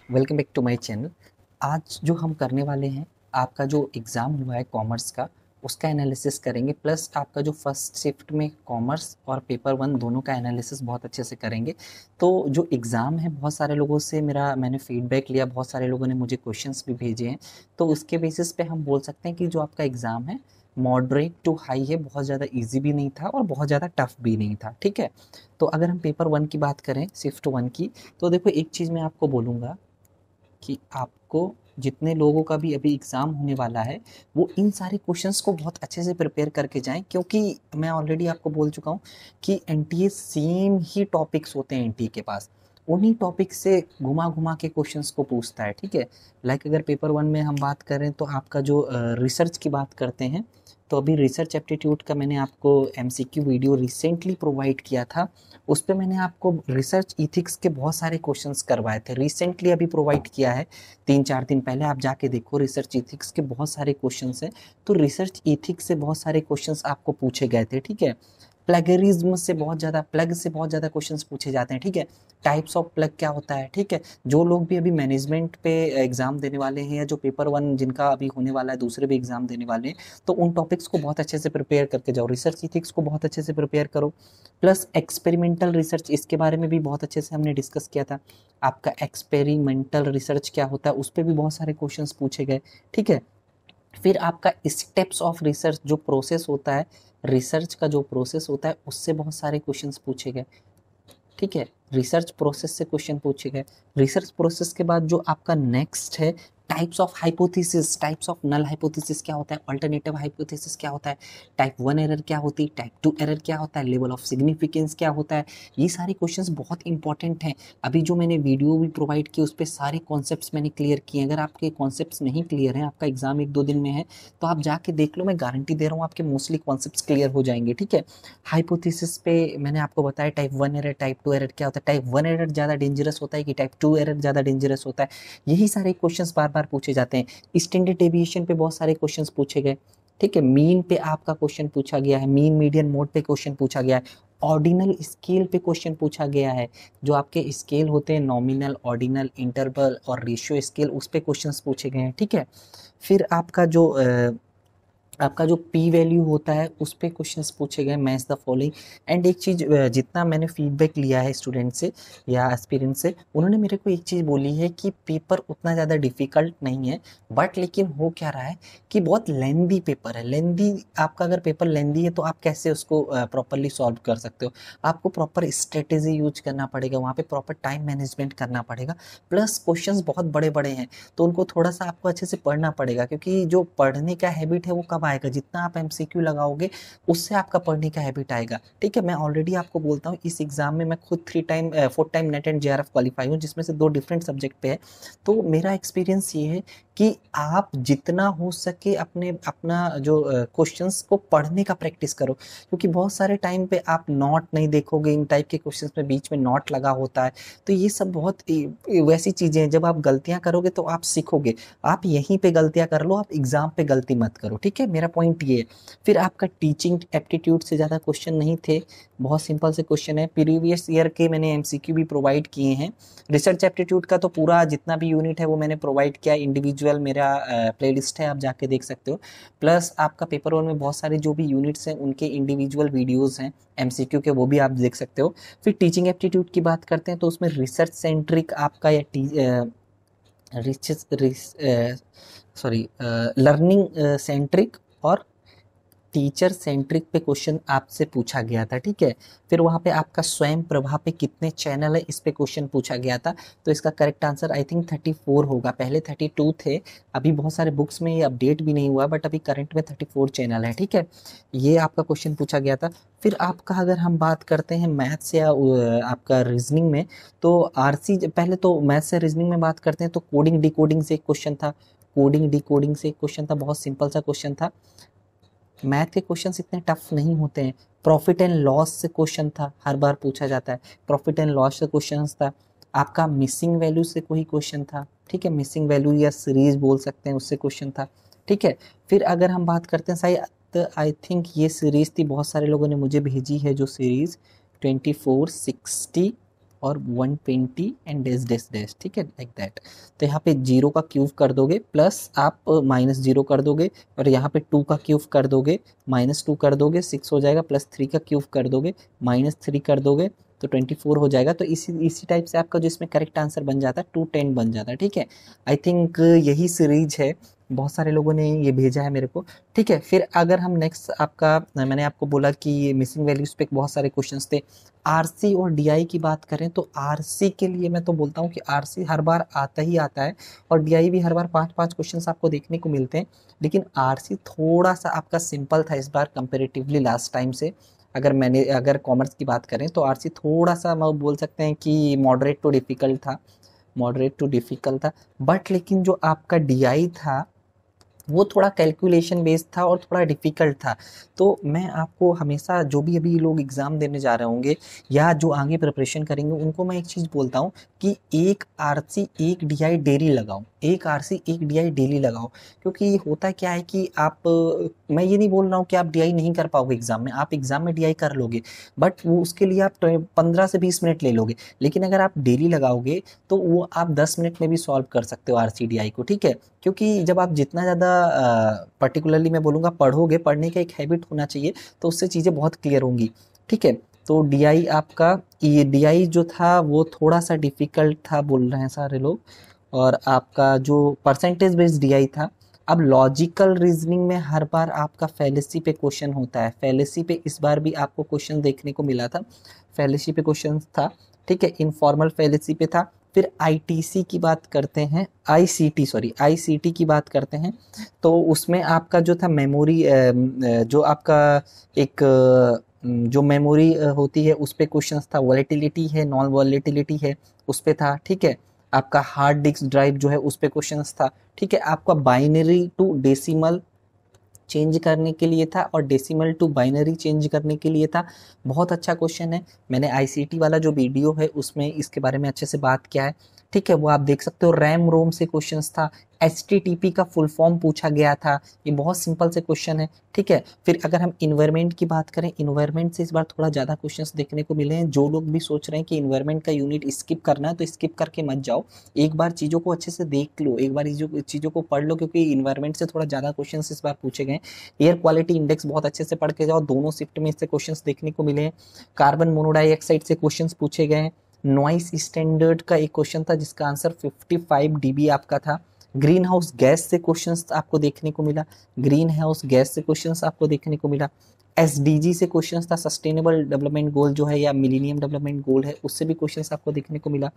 Welcome back to my channel. आज जो हम करने वाले हैं, आपका जो एग्ज़ाम हुआ है कॉमर्स का, उसका एनालिसिस करेंगे। प्लस आपका जो फर्स्ट शिफ्ट में कॉमर्स और पेपर वन दोनों का एनालिसिस बहुत अच्छे से करेंगे। तो जो एग्ज़ाम है, बहुत सारे लोगों से मैंने फीडबैक लिया, बहुत सारे लोगों ने मुझे क्वेश्चंस भी भेजे हैं। तो उसके बेसिस पे हम बोल सकते हैं कि जो आपका एग्ज़ाम है मॉडरेट टू हाई है, बहुत ज़्यादा ईजी भी नहीं था और बहुत ज़्यादा टफ भी नहीं था। ठीक है, तो अगर हम पेपर वन की बात करें, शिफ्ट वन की, तो देखो एक चीज़ मैं आपको बोलूँगा कि आपको जितने लोगों का भी अभी एग्ज़ाम होने वाला है, वो इन सारे क्वेश्चंस को बहुत अच्छे से प्रिपेयर करके जाएँ, क्योंकि मैं ऑलरेडी आपको बोल चुका हूँ कि एनटीए सेम ही टॉपिक्स होते हैं एनटीए के पास। उन्हीं टॉपिक से घुमा-घुमा के क्वेश्चंस को पूछता है, ठीक है? लाइक अगर पेपर वन में हम बात करें तो आपका जो रिसर्च की बात करते हैं, तो अभी रिसर्च एप्टीट्यूड का मैंने आपको एमसीक्यू वीडियो रिसेंटली प्रोवाइड किया था। उस पे मैंने आपको रिसर्च इथिक्स के बहुत सारे क्वेश्चंस करवाए थे, रिसेंटली अभी प्रोवाइड किया है, 3-4 दिन पहले। आप जाके देखो, रिसर्च इथिक्स के बहुत सारे क्वेश्चंस हैं। तो रिसर्च इथिक्स से बहुत सारे क्वेश्चंस आपको पूछे गए थे, ठीक है? प्लेगरिज्म से बहुत ज़्यादा, प्लग से बहुत ज़्यादा क्वेश्चंस पूछे जाते हैं, ठीक है? टाइप्स ऑफ प्लग क्या होता है, ठीक है? जो लोग भी अभी मैनेजमेंट पे एग्ज़ाम देने वाले हैं, या जो पेपर वन जिनका अभी होने वाला है, दूसरे भी एग्ज़ाम देने वाले हैं, तो उन टॉपिक्स को बहुत अच्छे से प्रिपेयर करके जाओ। रिसर्च इथिक्स को बहुत अच्छे से प्रिपेयर करो। प्लस एक्सपेरिमेंटल रिसर्च, इसके बारे में भी बहुत अच्छे से हमने डिस्कस किया था। आपका एक्सपेरिमेंटल रिसर्च क्या होता है, उस पे भी बहुत सारे क्वेश्चंस पूछे गए, ठीक है? फिर आपका स्टेप्स ऑफ रिसर्च, जो प्रोसेस होता है, रिसर्च का जो प्रोसेस होता है, उससे बहुत सारे क्वेश्चंस पूछे गए, ठीक है? रिसर्च प्रोसेस से क्वेश्चन पूछे गए। रिसर्च प्रोसेस के बाद जो आपका नेक्स्ट है, types of hypothesis, types of null hypothesis क्या होता है, अल्टरनेटिव हाइपोथेसिस क्या होता है, टाइप वन एरर क्या होती है, टाइप टू एरर क्या होता है, लेवल ऑफ सिग्निफिकेंस क्या होता है। ये सारे क्वेश्चंस बहुत इंपॉर्टेंट हैं। अभी जो मैंने वीडियो भी प्रोवाइड की, उस पर सारे कॉन्सेप्ट्स मैंने क्लियर किए। अगर आपके कॉन्सेप्ट्स नहीं क्लियर हैं, आपका एग्जाम 1-2 दिन में है, तो आप जाके देख लो, मैं गारंटी दे रहा हूँ आपके मोस्टली कॉन्सेप्ट्स क्लियर हो जाएंगे, ठीक है? हाइपोथेसिस पे मैंने आपको बताया type one error, type two error क्या होता है, टाइप वन एरर ज़्यादा डेंजरस होता है कि टाइप टू एरर ज़्यादा डेंजरस होता है। यही सारे क्वेश्चंस बार बार पूछे जाते हैं। स्टैंडर्ड डेविएशन पे बहुत सारे क्वेश्चंस पूछे गए, ठीक है? मीन पे आपका क्वेश्चन पूछा गया है, मीन मीडियन मोड पे क्वेश्चन पूछा गया है, ऑर्डिनल स्केल पे क्वेश्चन पूछा गया है। जो आपके स्केल होते हैं, नॉमिनल, ऑर्डिनल, इंटरवल और रेशियो स्केल, उस पे क्वेश्चंस पूछे गए हैं, ठीक है? फिर आपका जो पी वैल्यू होता है, उस पे क्वेश्चंस पूछे गए, मैच द फॉलोइंग। एंड एक चीज़, जितना मैंने फीडबैक लिया है स्टूडेंट से या एस्पिरेंट से, उन्होंने मेरे को एक चीज़ बोली है कि पेपर उतना ज़्यादा डिफ़िकल्ट नहीं है, बट लेकिन हो क्या रहा है कि बहुत लेंदी पेपर है। लेंदी, आपका अगर पेपर लेंदी है तो आप कैसे उसको प्रॉपरली सॉल्व कर सकते हो? आपको प्रॉपर स्ट्रेटेजी यूज करना पड़ेगा, वहाँ पे प्रॉपर टाइम मैनेजमेंट करना पड़ेगा। प्लस क्वेश्चंस बहुत बड़े बड़े हैं, तो उनको थोड़ा सा आपको अच्छे से पढ़ना पड़ेगा, क्योंकि जो पढ़ने का हैबिट है वो कब आएगा, जितना आप एमसीक्यू लगाओगे उससे आपका पढ़ने का हैबिट आएगा, ठीक है? मैं ऑलरेडी आपको बोलता हूँ, इस एग्जाम में मैं खुद 4 time net and JRF qualify हूँ, जिसमें से 2 डिफरेंट सब्जेक्ट पे है। तो मेरा एक्सपीरियंस ये है कि आप जितना हो सके अपना जो क्वेश्चंस को पढ़ने का प्रैक्टिस करो, क्योंकि बहुत सारे टाइम पे आप नॉट नहीं देखोगे, इन टाइप के क्वेश्चंस में बीच में नॉट लगा होता है। तो ये सब बहुत वैसी चीज़ें हैं, जब आप गलतियां करोगे तो आप सीखोगे। आप यहीं पे गलतियां कर लो, आप एग्जाम पे गलती मत करो, ठीक है? मेरा पॉइंट ये है। फिर आपका टीचिंग एप्टीट्यूड से ज़्यादा क्वेश्चन नहीं थे, बहुत सिंपल से क्वेश्चन है। प्रीवियस ईयर के मैंने एमसीक्यू भी प्रोवाइड किए हैं। रिसर्च एप्टीट्यूड का तो पूरा जितना भी यूनिट है वो मैंने प्रोवाइड किया, इंडिविजुअल मेरा प्लेलिस्ट है, आप जाके देख सकते हो। प्लस आपका पेपर वन में बहुत सारे जो भी यूनिट्स हैं, उनके इंडिविजुअल वीडियोज़ हैं एमसीक्यू के, वो भी आप देख सकते हो। फिर टीचिंग एप्टीट्यूड की बात करते हैं, तो उसमें रिसर्च सेंट्रिक आपका या लर्निंग सेंट्रिक और टीचर सेंट्रिक पे क्वेश्चन आपसे पूछा गया था, ठीक है? फिर वहाँ पे आपका स्वयं प्रभा पे कितने चैनल है, इस पे क्वेश्चन पूछा गया था। तो इसका करेक्ट आंसर आई थिंक 34 होगा, पहले 32 थे। अभी बहुत सारे बुक्स में ये अपडेट भी नहीं हुआ, बट अभी करंट में 34 चैनल है, ठीक है? ये आपका क्वेश्चन पूछा गया था। फिर आपका अगर हम बात करते हैं मैथ्स या आपका रीजनिंग में, तो आरसी, पहले तो मैथ्स या रीजनिंग में बात करते हैं, तो कोडिंग डिकोडिंग से एक क्वेश्चन था, कोडिंग डिकोडिंग से एक क्वेश्चन था, बहुत सिंपल सा क्वेश्चन था। मैथ के क्वेश्चंस इतने टफ नहीं होते हैं। प्रॉफिट एंड लॉस से क्वेश्चन था, हर बार पूछा जाता है, प्रॉफिट एंड लॉस से क्वेश्चन था। आपका मिसिंग वैल्यू से कोई क्वेश्चन था, ठीक है? मिसिंग वैल्यू या सीरीज बोल सकते हैं, उससे क्वेश्चन था, ठीक है? फिर अगर हम बात करते हैं शायद, आई थिंक ये सीरीज थी, बहुत सारे लोगों ने मुझे भेजी है जो सीरीज 2460 और 120 एंड डैश डैश डैश, ठीक है, लाइक दैट। तो यहाँ पे 0 का क्यूब कर दोगे प्लस आप -0 कर दोगे, और यहाँ पे 2 का क्यूब कर दोगे, -2 कर दोगे, 6 हो जाएगा, प्लस 3 का क्यूब कर दोगे, -3 कर दोगे, तो 24 हो जाएगा। तो इसी टाइप से आपका जो इसमें करेक्ट आंसर बन जाता है 210 बन जाता है, ठीक है। आई थिंक यही सीरीज है, बहुत सारे लोगों ने ये भेजा है मेरे को, ठीक है। फिर अगर हम नेक्स्ट आपका, मैंने आपको बोला कि मिसिंग वैल्यूज पे बहुत सारे क्वेश्चंस थे। आरसी और डीआई की बात करें तो आरसी के लिए मैं तो बोलता हूँ कि आरसी हर बार आता ही आता है, और डीआई भी हर बार 5-5 क्वेश्चंस आपको देखने को मिलते हैं, लेकिन आरसी थोड़ा सा आपका सिंपल था इस बार कंपेरेटिवली लास्ट टाइम से। अगर कॉमर्स की बात करें तो आरसी थोड़ा सा मैं बोल सकते हैं कि मॉडरेट टू डिफिकल्ट था, बट लेकिन जो आपका डीआई था वो थोड़ा कैलकुलेशन बेस्ड था और थोड़ा डिफ़िकल्ट था। तो मैं आपको हमेशा, जो भी अभी लोग एग्ज़ाम देने जा रहे होंगे या जो आगे प्रिपरेशन करेंगे, उनको मैं एक चीज़ बोलता हूँ कि एक आरसी एक डीआई डेली लगाओ, एक आरसी एक डीआई डेली लगाओ। क्योंकि होता क्या है कि मैं ये नहीं बोल रहा हूँ कि आप डीआई नहीं कर पाओगे एग्ज़ाम में, आप एग्ज़ाम में डीआई कर लोगे, बट वो उसके लिए आप 15 से 20 मिनट ले लोगे। लेकिन अगर आप डेली लगाओगे तो वो आप 10 मिनट में भी सॉल्व कर सकते हो आरसी डीआई को, ठीक है। क्योंकि जब आप जितना ज़्यादा पर्टिकुलरली मैं बोलूँगा पढ़ोगे, पढ़ने का एक हैबिट होना चाहिए, तो उससे चीज़ें बहुत क्लियर होंगी, ठीक है। तो डीआई आपका, ये डीआई जो था वो थोड़ा सा डिफ़िकल्ट था बोल रहे हैं सारे लोग, और आपका जो परसेंटेज बेस्ड डीआई था। अब लॉजिकल रीजनिंग में हर बार आपका फैलेसी पे क्वेश्चन होता है, फैलेसी पे इस बार भी आपको क्वेश्चन देखने को मिला था, फैलेसी पे क्वेश्चन था, ठीक है, इनफॉर्मल फैलेसी पे था। फिर आईटीसी की बात करते हैं, आईसीटी की बात करते हैं, तो उसमें आपका जो था मेमोरी, जो आपका एक जो मेमोरी होती है उस पे क्वेश्चंस था, वॉलेटिलिटी है, नॉन वॉलेटिलिटी है, उस पे था, ठीक है। आपका हार्ड डिस्क ड्राइव जो है उस पे क्वेश्चंस था, ठीक है। आपका बाइनरी टू डेसिमल चेंज करने के लिए था, और डेसिमल टू बाइनरी चेंज करने के लिए था। बहुत अच्छा क्वेश्चन है, मैंने आईसीटी वाला जो वीडियो है उसमें इसके बारे में अच्छे से बात किया है, ठीक है, वो आप देख सकते हो। रैम रोम से क्वेश्चंस था, एचटीटीपी का फुल फॉर्म पूछा गया था, ये बहुत सिंपल से क्वेश्चन है, ठीक है। फिर अगर हम इन्वायरमेंट की बात करें, इन्वायरमेंट से इस बार थोड़ा ज़्यादा क्वेश्चंस देखने को मिले हैं। जो लोग भी सोच रहे हैं कि इन्वायरमेंट का यूनिट स्किप करना है तो स्किप करके मत जाओ, एक बार चीज़ों को अच्छे से देख लो, एक बार चीज़ों को पढ़ लो, क्योंकि इन्वायरमेंट से थोड़ा ज़्यादा क्वेश्चन इस बार पूछे गए। एयर क्वालिटी इंडेक्स बहुत अच्छे से पढ़ के जाओ, दोनों शिफ्ट में इससे क्वेश्चंस देखने को मिले हैं। कार्बन मोनोडाइऑक्साइड से क्वेश्चंस पूछे गए हैं। नॉइस स्टैंडर्ड का एक क्वेश्चन था जिसका आंसर 55 डीबी आपका था। ग्रीन हाउस गैस से क्वेश्चंस आपको देखने को मिला, ग्रीन हाउस गैस से क्वेश्चंस आपको देखने को मिला। एसडीजी से क्वेश्चंस था, सस्टेनेबल डेवलपमेंट गोल जो है या मिलीनियम डेवलपमेंट गोल है, उससे भी क्वेश्चंस आपको देखने को मिला।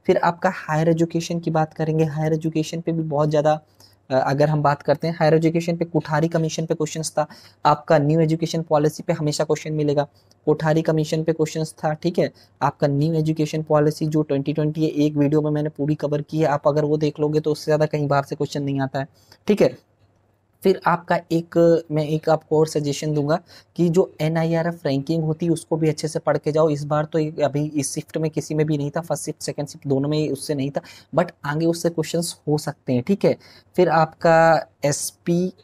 फिर आपका हायर एजुकेशन की बात करेंगे, हायर एजुकेशन पे भी बहुत ज़्यादा, अगर हम बात करते हैं हायर एजुकेशन पे, कोठारी कमीशन पे क्वेश्चंस था। आपका न्यू एजुकेशन पॉलिसी पे हमेशा क्वेश्चन मिलेगा, कोठारी कमीशन पे क्वेश्चंस था, ठीक है। आपका न्यू एजुकेशन पॉलिसी जो 2020 है, एक वीडियो में मैंने पूरी कवर की है, आप अगर वो देख लोगे तो उससे ज़्यादा कहीं बाहर से क्वेश्चन नहीं आता है, ठीक है। फिर आपका मैं एक आपको और सजेशन दूंगा कि जो NIRF रैंकिंग होती है उसको भी अच्छे से पढ़ के जाओ। इस बार तो अभी इस शिफ्ट में किसी में भी नहीं था, फर्स्ट शिफ्ट सेकंड शिफ्ट दोनों में उससे नहीं था, बट आगे उससे क्वेश्चंस हो सकते हैं, ठीक है। फिर आपका SPARC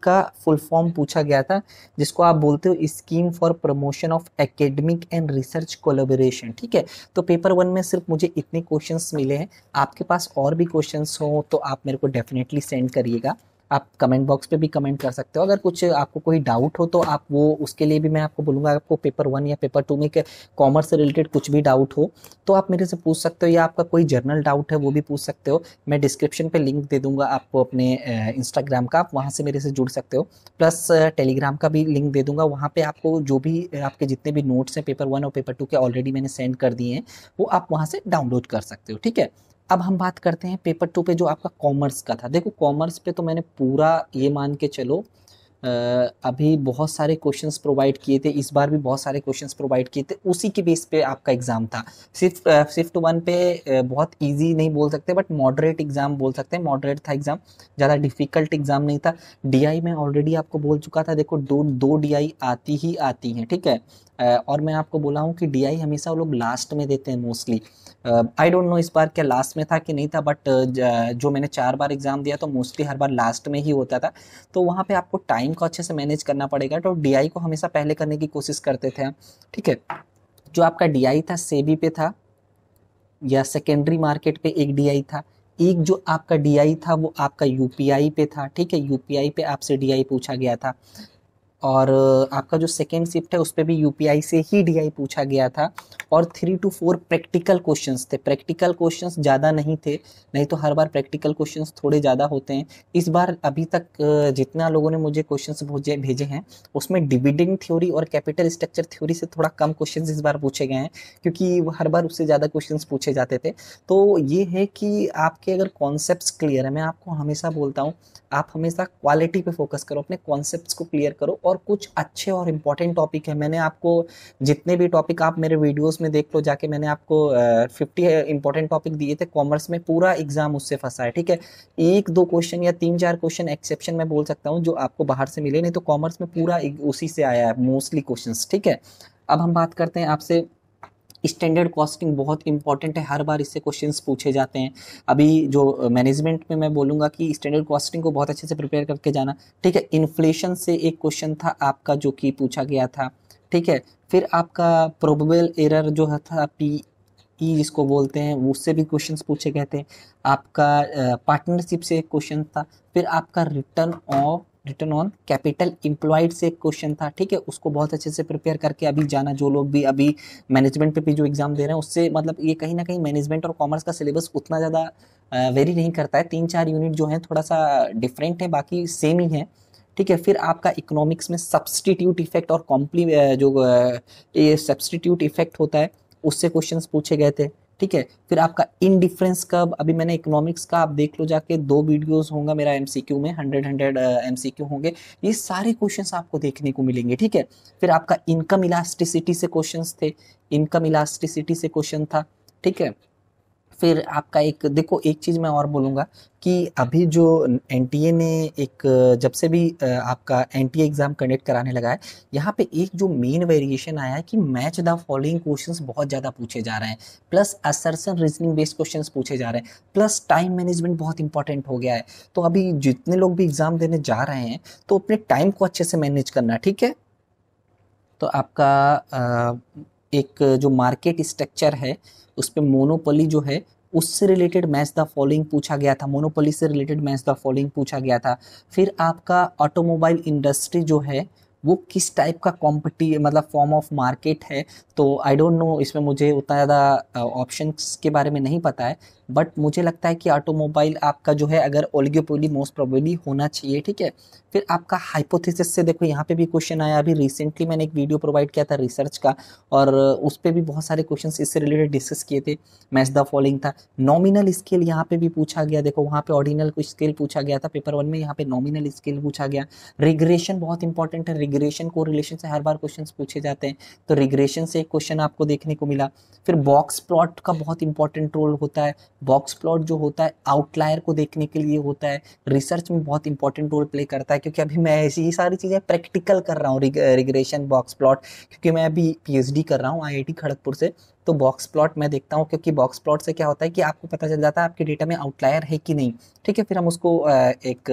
का फुल फॉर्म पूछा गया था, जिसको आप बोलते हो scheme for promotion of academic and research collaboration, ठीक है। तो पेपर 1 में सिर्फ मुझे इतने क्वेश्चंस मिले हैं, आपके पास और भी क्वेश्चंस हो तो आप मेरे को डेफिनेटली सेंड करिएगा, आप कमेंट बॉक्स पे भी कमेंट कर सकते हो। अगर कुछ आपको कोई डाउट हो तो आप वो, उसके लिए भी मैं आपको बोलूँगा, आपको पेपर 1 या पेपर 2 में कॉमर्स से रिलेटेड कुछ भी डाउट हो तो आप मेरे से पूछ सकते हो, या आपका कोई जर्नल डाउट है वो भी पूछ सकते हो। मैं डिस्क्रिप्शन पे लिंक दे दूंगा आपको अपने इंस्टाग्राम का, आप वहाँ से मेरे से जुड़ सकते हो, प्लस टेलीग्राम का भी लिंक दे दूंगा। वहाँ पे आपको जो भी आपके जितने भी नोट्स हैं पेपर 1 और पेपर 2 के ऑलरेडी मैंने सेंड कर दिए हैं, वो आप वहाँ से डाउनलोड कर सकते हो, ठीक है। अब हम बात करते हैं पेपर 2 पे जो आपका कॉमर्स का था। देखो कॉमर्स पे तो मैंने पूरा ये मान के चलो, अभी बहुत सारे क्वेश्चंस प्रोवाइड किए थे, इस बार भी बहुत सारे क्वेश्चंस प्रोवाइड किए थे, उसी के बेस पे आपका एग्जाम था। शिफ्ट 1 पे बहुत इजी नहीं बोल सकते, बट मॉडरेट एग्जाम बोल सकते हैं, मॉडरेट था एग्जाम, ज़्यादा डिफिकल्ट एग्जाम नहीं था। डीआई में ऑलरेडी आपको बोल चुका था, देखो दो डीआई आती ही आती हैं, ठीक है। और मैं आपको बोला हूँ कि डीआई हमेशा वो लोग लास्ट में देते हैं मोस्टली। आई डोंट नो इस बार क्या लास्ट में था कि नहीं था, बट जो मैंने 4 बार एग्जाम दिया तो मोस्टली हर बार लास्ट में ही होता था, तो वहाँ पे आपको टाइम को अच्छे से मैनेज करना पड़ेगा। तो डीआई को हमेशा पहले करने की कोशिश करते थे हम, ठीक है। जो आपका डीआई था सेबी पे था या सेकेंडरी मार्केट पे एक डीआई था, एक जो आपका डीआई था वो आपका यूपीआई पे था, ठीक है, यूपीआई पे आपसे डीआई पूछा गया था। और आपका जो सेकेंड शिफ्ट है उस पे भी यूपीआई से ही डीआई पूछा गया था। और 3 to 4 प्रैक्टिकल क्वेश्चंस थे, प्रैक्टिकल क्वेश्चंस ज़्यादा नहीं थे, नहीं तो हर बार प्रैक्टिकल क्वेश्चंस थोड़े ज़्यादा होते हैं। इस बार अभी तक जितना लोगों ने मुझे क्वेश्चंस भेजे हैं उसमें डिविडेंड थ्योरी और कैपिटल स्ट्रक्चर थ्योरी से थोड़ा कम क्वेश्चंस इस बार पूछे गए हैं, क्योंकि हर बार उससे ज़्यादा क्वेश्चंस पूछे जाते थे। तो ये है कि आपके अगर कॉन्सेप्ट्स क्लियर है, मैं आपको हमेशा बोलता हूँ आप हमेशा क्वालिटी पे फोकस करो, अपने कॉन्सेप्ट्स को क्लियर करो और कुछ अच्छे और इम्पोर्टेंट टॉपिक है। मैंने आपको जितने भी टॉपिक आप मेरे वीडियोस में देख लो जाके, मैंने आपको 50 इंपॉर्टेंट टॉपिक दिए थे कॉमर्स में, पूरा एग्जाम उससे फंसा है, ठीक है। एक दो क्वेश्चन या 3-4 क्वेश्चन एक्सेप्शन मैं बोल सकता हूँ जो आपको बाहर से मिले, नहीं तो कॉमर्स में पूरा उसी से आया है मोस्टली क्वेश्चंस, ठीक है। अब हम बात करते हैं आपसे स्टैंडर्ड कॉस्टिंग, बहुत इंपॉर्टेंट है, हर बार इससे क्वेश्चंस पूछे जाते हैं। अभी जो मैनेजमेंट में मैं बोलूँगा कि स्टैंडर्ड कॉस्टिंग को बहुत अच्छे से प्रिपेयर करके जाना, ठीक है। इन्फ्लेशन से एक क्वेश्चन था आपका जो कि पूछा गया था, ठीक है। फिर आपका प्रोबेबल एरर जो था पी ई जिसको बोलते हैं, उससे भी क्वेश्चंस पूछे गए थे। आपका पार्टनरशिप से एक क्वेश्चन था। फिर आपका रिटर्न ऑन कैपिटल एम्प्लॉयड से एक क्वेश्चन था, ठीक है। उसको बहुत अच्छे से प्रिपेयर करके अभी जाना, जो लोग भी अभी मैनेजमेंट पे भी जो एग्जाम दे रहे हैं उससे मतलब ये कहीं ना कहीं मैनेजमेंट और कॉमर्स का सिलेबस उतना ज़्यादा वेरी नहीं करता है, 3-4 यूनिट जो है थोड़ा सा डिफरेंट है, बाकी सेम ही है, ठीक है। फिर आपका इकोनॉमिक्स में सब्सटीट्यूट इफेक्ट और ये सब्सटीट्यूट इफेक्ट होता है उससे क्वेश्चंस पूछे गए थे, ठीक है। फिर आपका इनडिफरेंस कर्व, अभी मैंने इकोनॉमिक्स का आप देख लो जाके, 2 वीडियोस होंगे मेरा एमसीक्यू में, 100 एमसीक्यू होंगे, ये सारे क्वेश्चंस आपको देखने को मिलेंगे, ठीक है। फिर आपका इनकम इलास्टिसिटी से क्वेश्चंस थे, इनकम इलास्टिसिटी से क्वेश्चन था, ठीक है। फिर आपका एक देखो, एक चीज़ मैं और बोलूँगा कि अभी जो एनटीए ने एक जब से भी आपका एनटीए एग्ज़ाम कंडक्ट कराने लगा है, यहाँ पे एक जो मेन वेरिएशन आया है कि मैच द फॉलोइंग क्वेश्चंस बहुत ज़्यादा पूछे जा रहे हैं, plus assertion reasoning based questions पूछे जा रहे हैं, प्लस टाइम मैनेजमेंट बहुत इंपॉर्टेंट हो गया है। तो अभी जितने लोग भी एग्ज़ाम देने जा रहे हैं तो अपने टाइम को अच्छे से मैनेज करना, ठीक है। तो आपका एक जो मार्केट स्ट्रक्चर है उस पर मोनोपोली जो है उससे रिलेटेड मैच द फॉलोइंग पूछा गया था, मोनोपोली से रिलेटेड मैच द फॉलोइंग पूछा गया था। फिर आपका ऑटोमोबाइल इंडस्ट्री जो है वो किस टाइप का मतलब फॉर्म ऑफ मार्केट है, तो आई डोंट नो, इसमें मुझे उतना ज़्यादा ऑप्शंस के बारे में नहीं पता है, बट मुझे लगता है कि ऑटोमोबाइल आपका जो है अगर ओलिगोपोली मोस्ट प्रोबेबली होना चाहिए, ठीक है। फिर आपका हाइपोथेसिस से देखो, यहाँ पे भी क्वेश्चन आया, अभी रिसेंटली मैंने एक वीडियो प्रोवाइड किया था रिसर्च का, और उस पर भी बहुत सारे क्वेश्चंस इससे रिलेटेड डिस्कस किए थे। मैच द फॉलोइंग था, नॉमिनल स्केल यहाँ पे भी पूछा गया, देखो वहाँ पे ऑर्डिनल स्केल पूछा गया था पेपर 1 में, यहाँ पे नॉमिनल स्केल पूछा गया। रिग्रेशन बहुत इंपॉर्टेंट है, रिग्रेशन को रिलेशन से हर बार क्वेश्चन पूछे जाते हैं, तो रिग्रेशन से एक क्वेश्चन आपको देखने को मिला। फिर बॉक्स प्लॉट का बहुत इंपॉर्टेंट रोल होता है, बॉक्स प्लॉट जो होता है आउटलायर को देखने के लिए होता है, रिसर्च में बहुत इंपॉर्टेंट रोल प्ले करता है, क्योंकि अभी मैं ऐसी सारी चीज़ें प्रैक्टिकल कर रहा हूँ, रिग्रेशन बॉक्स प्लॉट, क्योंकि मैं अभी पीएचडी कर रहा हूँ आईआईटी खड़गपुर से, तो बॉक्स प्लॉट मैं देखता हूँ, क्योंकि बॉक्स प्लॉट से क्या होता है कि आपको पता चल जाता है आपके डेटा में आउटलायर है कि नहीं, ठीक है। फिर हम उसको एक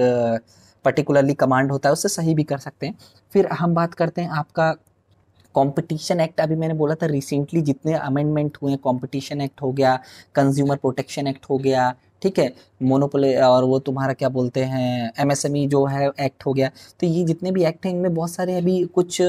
पर्टिकुलरली कमांड होता है उससे सही भी कर सकते हैं। फिर हम बात करते हैं आपका कंपटीशन एक्ट, अभी मैंने बोला था रिसेंटली जितने अमेंडमेंट हुए, कंपटीशन एक्ट हो गया, कंज्यूमर प्रोटेक्शन एक्ट हो गया, ठीक है, मोनोपोली और वो तुम्हारा क्या बोलते हैं एमएसएमई जो है एक्ट हो गया। तो ये जितने भी एक्ट हैं इनमें बहुत सारे अभी कुछ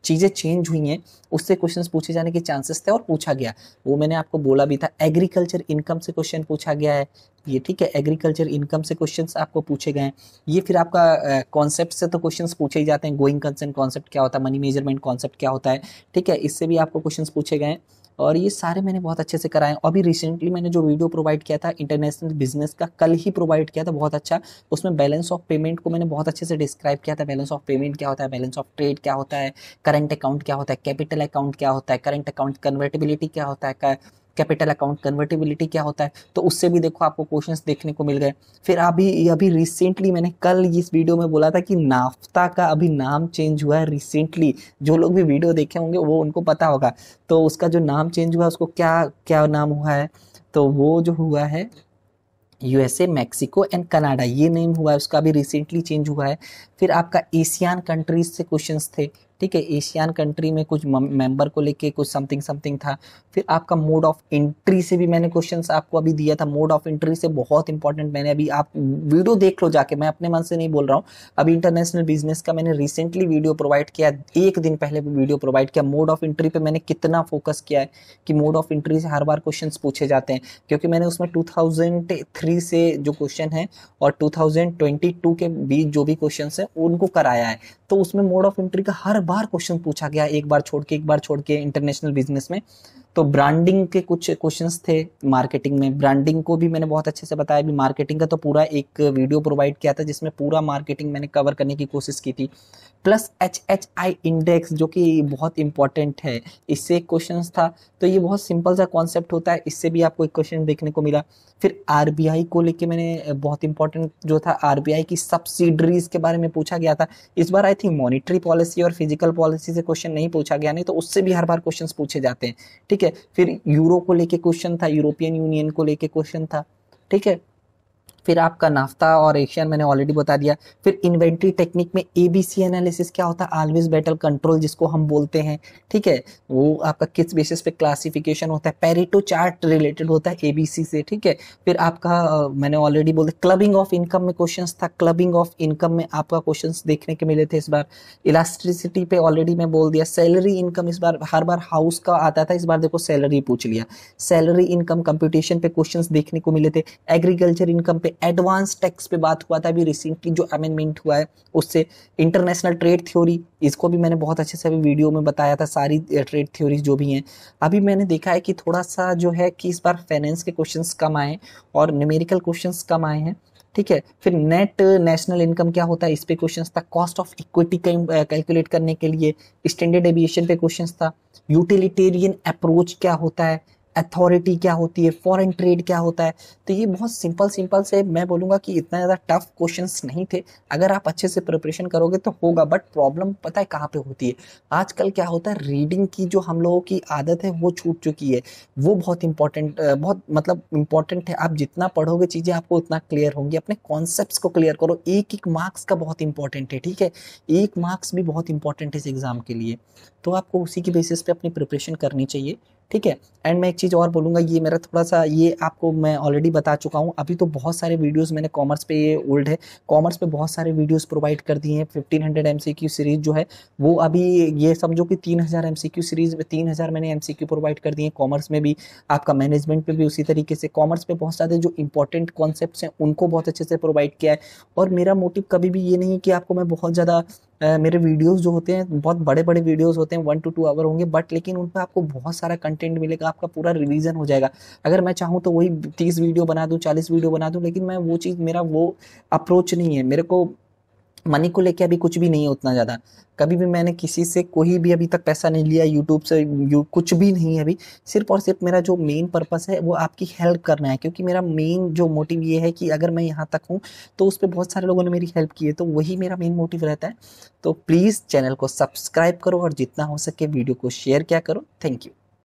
चीज़ें चेंज हुई हैं, उससे क्वेश्चंस पूछे जाने के चांसेस थे और पूछा गया, वो मैंने आपको बोला भी था। एग्रीकल्चर इनकम से क्वेश्चन पूछा गया है ये, ठीक है, एग्रीकल्चर इनकम से क्वेश्चंस आपको पूछे गए हैं। ये फिर आपका कॉन्सेप्ट से तो क्वेश्चंस पूछे ही जाते हैं, गोइंग कंसर्न कॉन्सेप्ट क्या होता है, मनी मेजरमेंट कॉन्सेप्ट क्या होता है, ठीक है, इससे भी आपको क्वेश्चंस पूछे गए हैं, और ये सारे मैंने बहुत अच्छे से कराए। अभी रिसेंटली मैंने जो वीडियो प्रोवाइड किया था इंटरनेशनल बिजनेस का, कल ही प्रोवाइड किया था, बहुत अच्छा, उसमें बैलेंस ऑफ पेमेंट को मैंने बहुत अच्छे से डिस्क्राइब किया था, बैलेंस ऑफ पेमेंट क्या होता है, बैलेंस ऑफ ट्रेड क्या होता है, करंट अकाउंट क्या होता है, कैपिटल अकाउंट क्या होता है, करंट अकाउंट कन्वर्टेबिलिटी क्या होता है, कैपिटल अकाउंट कन्वर्टेबिलिटी क्या होता है, तो उससे भी देखो आपको क्वेश्चंस देखने को मिल गए। फिर अभी रिसेंटली मैंने कल इस वीडियो में बोला था कि नाफ्ता का अभी नाम चेंज हुआ है रिसेंटली, जो लोग भी वीडियो देखे होंगे वो उनको पता होगा, तो उसका जो नाम चेंज हुआ उसको क्या क्या नाम हुआ है, तो वो जो हुआ है यूएसए, मैक्सिको एंड कनाडा, ये नेम हुआ है उसका, भी रिसेंटली चेंज हुआ है। फिर आपका एशियन कंट्रीज से क्वेश्चंस थे, ठीक है। एशियन कंट्री में कुछ मेंबर को लेके कुछ समथिंग समथिंग था। फिर आपका मोड ऑफ एंट्री से भी मैंने क्वेश्चंस आपको अभी दिया था। मोड ऑफ एंट्री से बहुत इंपॉर्टेंट, मैंने अभी, आप वीडियो देख लो जाके, मैं अपने मन से नहीं बोल रहा हूँ। अभी इंटरनेशनल बिजनेस का मैंने रिसेंटली वीडियो प्रोवाइड किया, एक दिन पहले वीडियो प्रोवाइड किया। मोड ऑफ एंट्री पे मैंने कितना फोकस किया है कि मोड ऑफ एंट्री से हर बार क्वेश्चन पूछे जाते हैं, क्योंकि मैंने उसमें 2003 से जो क्वेश्चन है और 2022 के बीच जो भी क्वेश्चन है उनको कराया है। तो उसमें मोड ऑफ एंट्री का हर बार क्वेश्चन पूछा गया, एक बार छोड़ के इंटरनेशनल बिजनेस में। तो ब्रांडिंग के कुछ क्वेश्चंस थे, मार्केटिंग में ब्रांडिंग को भी मैंने बहुत अच्छे से बताया। भी मार्केटिंग का तो पूरा एक वीडियो प्रोवाइड किया था जिसमें पूरा मार्केटिंग मैंने कवर करने की कोशिश की थी। प्लस HHI इंडेक्स जो कि बहुत इंपॉर्टेंट है, इससे एक क्वेश्चन था। तो ये बहुत सिंपल सा कॉन्सेप्ट होता है, इससे भी आपको एक क्वेश्चन देखने को मिला। फिर RBI को लेके मैंने बहुत इंपॉर्टेंट जो था, RBI की सब्सिडरीज के बारे में पूछा गया था। इस बार आई थिंक मॉनिटरी पॉलिसी और फिजिकल पॉलिसी से क्वेश्चन नहीं पूछा गया, नहीं तो उससे भी हर बार क्वेश्चन पूछे जाते हैं, ठीक है। फिर यूरो को लेके क्वेश्चन था, यूरोपियन यूनियन को लेके क्वेश्चन था, ठीक है। फिर आपका नाफ्ता और एशियन मैंने ऑलरेडी बता दिया। फिर इन्वेंट्री टेक्निक में ABC एनालिसिस क्या होता है, ऑलवेज बैटल कंट्रोल जिसको हम बोलते हैं, ठीक है। वो आपका किस बेसिस पे क्लासिफिकेशन होता है, पेरेटो चार्ट रिलेटेड होता है ABC से, ठीक है। फिर आपका मैंने ऑलरेडी बोल दिया, क्लबिंग ऑफ इनकम में क्वेश्चंस था, क्लबिंग ऑफ इनकम में आपका क्वेश्चंस देखने के मिले थे इस बार। इलास्ट्रिसिटी पे ऑलरेडी मैं बोल दिया। सैलरी इनकम इस बार, हर बार हाउस का आता था, इस बार देखो सैलरी पूछ लिया। सैलरी इनकम कंप्यूटेशन पे क्वेश्चंस देखने को मिले थे। एग्रीकल्चर इनकम पे, एडवांस टैक्स पे बात हुआ था अभी रिसेंटली जो अमेंडमेंट हुआ है उससे। इंटरनेशनल ट्रेड थ्योरी, इसको भी मैंने बहुत अच्छे से अभी वीडियो में बताया था, सारी ट्रेड थ्योरीज जो भी हैं। अभी मैंने देखा है कि थोड़ा सा जो है कि इस बार फाइनेंस के क्वेश्चंस कम आए और न्यूमेरिकल क्वेश्चंस कम आए हैं, ठीक है। फिर नेट नेशनल इनकम क्या होता है, इस पे क्वेश्चंस था। कॉस्ट ऑफ इक्विटी कैलकुलेट करने के लिए स्टैंडर्ड डेविएशन पे क्वेश्चंस था। यूटिलिटेरियन अप्रोच क्या होता है, अथॉरिटी क्या होती है, फॉरेन ट्रेड क्या होता है। तो ये बहुत सिंपल से, मैं बोलूँगा कि इतना ज़्यादा टफ क्वेश्चंस नहीं थे। अगर आप अच्छे से प्रिपरेशन करोगे तो होगा, बट प्रॉब्लम पता है कहाँ पे होती है, आजकल क्या होता है, रीडिंग की जो हम लोगों की आदत है वो छूट चुकी है। वो बहुत इंपॉर्टेंट, बहुत मतलब इंपॉर्टेंट है। आप जितना पढ़ोगे चीज़ें आपको उतना क्लियर होंगी। अपने कॉन्सेप्ट्स को क्लियर करो, एक एक मार्क्स का बहुत इंपॉर्टेंट है, ठीक है। एक मार्क्स भी बहुत इंपॉर्टेंट है इस एग्जाम के लिए, तो आपको उसी की बेसिस पे अपनी प्रिपरेशन करनी चाहिए, ठीक है। एंड मैं एक चीज़ और बोलूँगा, ये मेरा थोड़ा सा, ये आपको मैं ऑलरेडी बता चुका हूँ। अभी तो बहुत सारे वीडियोस मैंने कॉमर्स पे, ये ओल्ड है, कॉमर्स पे बहुत सारे वीडियोस प्रोवाइड कर दिए हैं। 1500 MCQ सीरीज जो है वो अभी, ये समझो कि 3000 MCQ सीरीज में 3000 मैंने MCQ प्रोवाइड कर दिए हैं। कॉमर्स में भी, आपका मैनेजमेंट पे भी उसी तरीके से। कॉमर्स पे बहुत सारे जो इंपॉर्टेंट कॉन्सेप्ट्स हैं उनको बहुत अच्छे से प्रोवाइड किया है। और मेरा मोटिव कभी भी ये नहीं कि आपको मैं बहुत ज़्यादा, मेरे वीडियोस जो होते हैं बहुत बड़े बड़े वीडियोस होते हैं, 1 to 2 आवर होंगे, बट लेकिन उन पर आपको बहुत सारा कंटेंट मिलेगा, आपका पूरा रिवीजन हो जाएगा। अगर मैं चाहूँ तो वही 30 वीडियो बना दूँ, 40 वीडियो बना दूँ, लेकिन मैं वो चीज़, मेरा वो अप्रोच नहीं है। मेरे को मनी को लेके अभी कुछ भी नहीं है उतना ज़्यादा। कभी भी मैंने किसी से कोई भी अभी तक पैसा नहीं लिया यूट्यूब से, कुछ भी नहीं है अभी। सिर्फ और सिर्फ मेरा जो मेन पर्पस है वो आपकी हेल्प करना है, क्योंकि मेरा मेन जो मोटिव ये है कि अगर मैं यहाँ तक हूँ तो उस पर बहुत सारे लोगों ने मेरी हेल्प की है, तो वही मेरा मेन मोटिव रहता है। तो प्लीज़ चैनल को सब्सक्राइब करो और जितना हो सके वीडियो को शेयर क्या करो। Thank you.